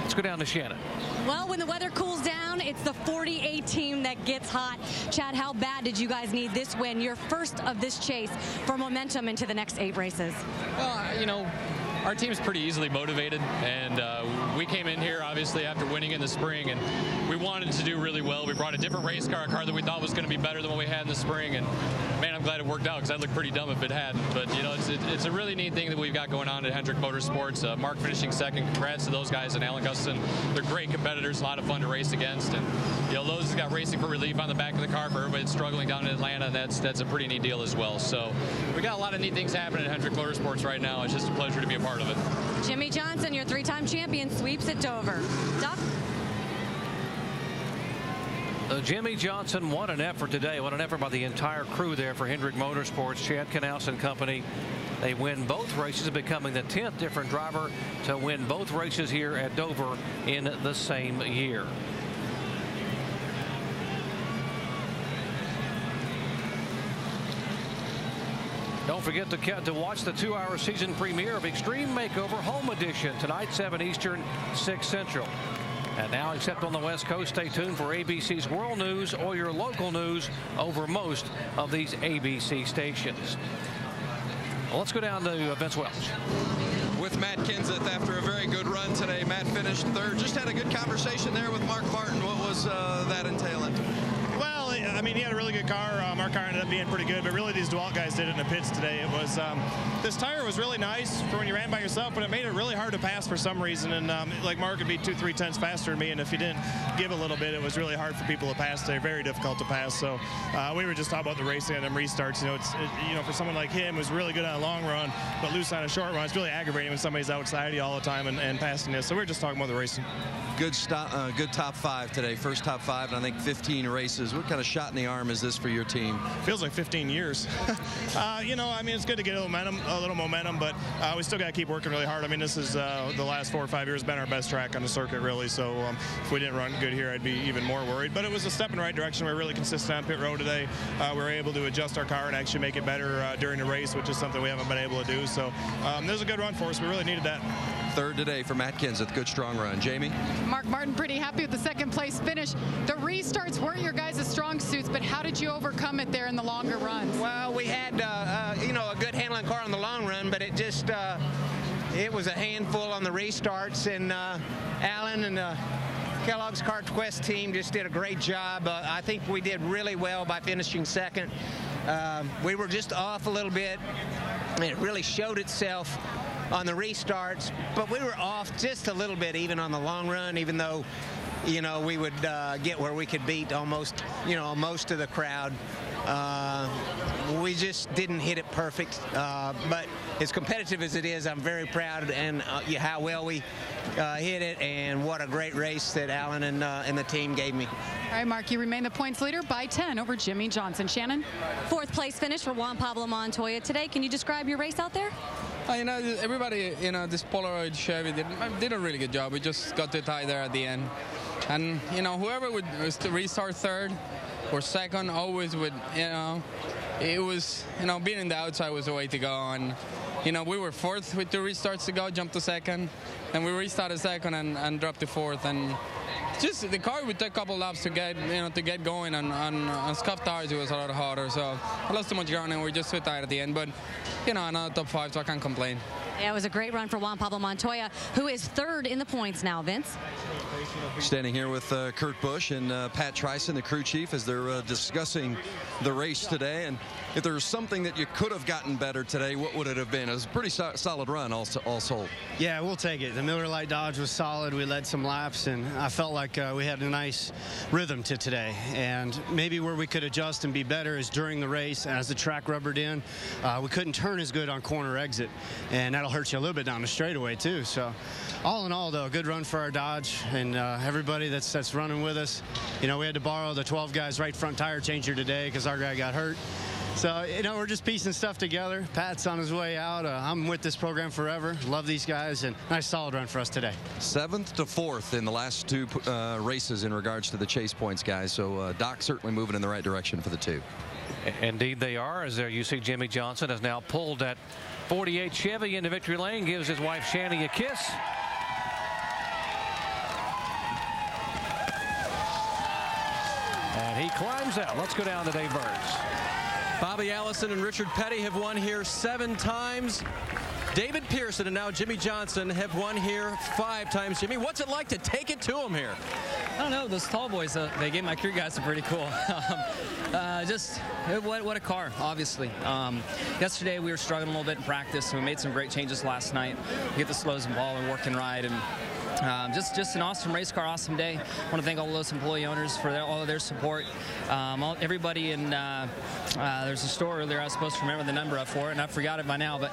Let's go down to Shannon. Well, when the weather cools down, it's the 48 team that gets hot. Chad, how bad did you guys need this win, your first of this chase, for momentum into the next 8 races? Well, you know, our team's pretty easily motivated, and we came in here obviously after winning in the spring, and we wanted to do really well. We brought a different race car, a car that we thought was going to be better than what we had in the spring, and man, I'm glad it worked out because I'd look pretty dumb if it hadn't. But you know, it's a really neat thing that we've got going on at Hendrick Motorsports. Mark finishing second. Congrats to those guys and Alan Gustafson. They're great competitors, a lot of fun to race against, and you know, Lowe's has got racing for relief on the back of the car for everybody that's struggling down in Atlanta, and that's a pretty neat deal as well. So we got a lot of neat things happening at Hendrick Motorsports right now. It's just a pleasure to be a part of it. Jimmy Johnson, your 3-time champion, sweeps at Dover. Doc? Jimmy Johnson, what an effort today. What an effort by the entire crew there for Hendrick Motorsports. Chad Knaus and company. They win both races, becoming the 10th different driver to win both races here at Dover in the same year. Don't forget to watch the 2-hour season premiere of Extreme Makeover Home Edition tonight, 7 Eastern, 6 Central. And now, except on the West Coast, stay tuned for ABC's World News or your local news over most of these ABC stations. Well, let's go down to Vince Welch. With Matt Kenseth after a very good run today. Matt finished third. Just had a good conversation there with Mark Martin. What was that entailing? Well, I mean, he had a really good car. Our car ended up being pretty good, but really these DeWalt guys did it in the pits today. It was this tire was really nice for when you ran by yourself, but it made it really hard to pass for some reason. And like Mark would be 2-3 tenths faster than me, and if you didn't give a little bit, it was really hard for people to pass today. Very difficult to pass. So we were just talking about the racing and them restarts. You know, you know, for someone like him who's really good on a long run, but loose on a short run, it's really aggravating when somebody's outside you all the time and passing you. So we're just talking about the racing. Good top 5 today. First top 5 in I think 15 races. What kind of shot in the arm is this for your team? Feels like 15 years. You know, I mean, it's good to get a little momentum, but we still got to keep working really hard. I mean, this is the last 4 or 5 years been our best track on the circuit, really. So if we didn't run good here, I'd be even more worried. But it was a step in the right direction. We were really consistent on pit road today. We were able to adjust our car and actually make it better during the race, which is something we haven't been able to do. So there's a good run for us. We really needed that. Third today for Matt Kenseth. Good, strong run. Jamie? Mark Martin pretty happy with the second place finish. The restarts weren't your guys' strong suits, but how did you overcome it there in the longer runs? Well, we had, you know, a good handling car on the long run, but it just, it was a handful on the restarts, and Alan and Kellogg's Kart Quest team just did a great job. I think we did really well by finishing second. We were just off a little bit, and it really showed itself on the restarts, but we were off just a little bit even on the long run, even though, you know, we would get where we could beat almost, you know, most of the crowd. We just didn't hit it perfect, but as competitive as it is, I'm very proud and how well we hit it, and what a great race that Alan and the team gave me. All right, Mark, you remain the points leader by 10 over Jimmy Johnson. Shannon? 4th place finish for Juan Pablo Montoya today. Can you describe your race out there? You know, everybody, you know, this Polaroid Chevy did a really good job. We just got too tight there at the end. And, you know, whoever would restart third or second always would, you know, it was, you know, being in the outside was the way to go. And, you know, we were 4th with 2 restarts to go, jumped to second, and we restarted second and dropped to 4th. And just the car would take a couple laps to get, you know, to get going, and on scuffed tires it was a lot harder. So I lost too much ground and we were just too tight at the end. But, you know, another top 5, so I can't complain. Yeah, it was a great run for Juan Pablo Montoya, who is 3rd in the points now, Vince. Standing here with Kurt Busch and Pat Tryson, the crew chief, as they're discussing the race today. And if there was something that you could have gotten better today, what would it have been? It was a pretty solid run, all sold. Yeah, we'll take it. The Miller Lite Dodge was solid. We led some laps, and I felt like we had a nice rhythm to today. And maybe where we could adjust and be better is during the race, as the track rubbered in. We couldn't turn as good on corner exit, and that'll hurt you a little bit down the straightaway too. So all in all, though, a good run for our Dodge, and everybody that's running with us. You know, we had to borrow the 12 guys right front tire changer today because our guy got hurt. So, you know, we're just piecing stuff together. Pat's on his way out. I'm with this program forever. Love these guys, and nice solid run for us today. 7th to 4th in the last 2 races in regards to the chase points, guys. So Doc certainly moving in the right direction for the 2. Indeed they are, as there you see Jimmy Johnson has now pulled that 48 Chevy into victory lane, gives his wife Shanny a kiss. And he climbs out. Let's go down to Dave Burns. Bobby Allison and Richard Petty have won here 7 times. David Pearson and now Jimmy Johnson have won here 5 times. Jimmy, what's it like to take it to them here? I don't know. Those tall boys, they gave my crew guys some pretty cool. What a car, obviously. Yesterday we were struggling a little bit in practice, and we made some great changes last night. We get the slows and ball and working right, and just an awesome race car, awesome day. I want to thank all those employee owners for all of their support. Everybody in there's a store earlier I was supposed to remember the number up for it, and I forgot it by now. But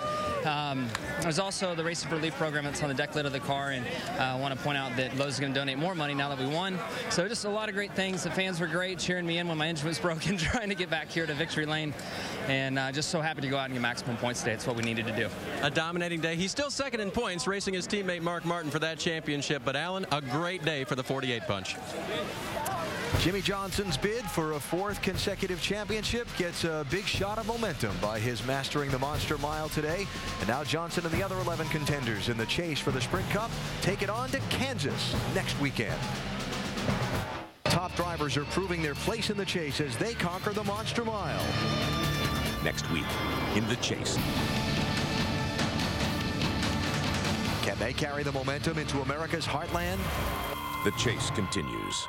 there's also the Racing for Relief program that's on the deck lid of the car, and I want to point out that Lowe's is going to donate more money now that we won. So just a lot of great things. The fans were great, cheering me in when my engine was broken, trying to get back here to victory lane, and just so happy to go out and get maximum points today. It's what we needed to do. A dominating day. He's still second in points, racing his teammate Mark Martin for that championship. But Alan, a great day for the 48 punch. Jimmy Johnson's bid for a 4th consecutive championship gets a big shot of momentum by his mastering the Monster Mile today. And now Johnson and the other 11 contenders in the chase for the Sprint Cup take it on to Kansas next weekend. Top drivers are proving their place in the chase as they conquer the Monster Mile. Next week in the chase. Can they carry the momentum into America's heartland? The chase continues.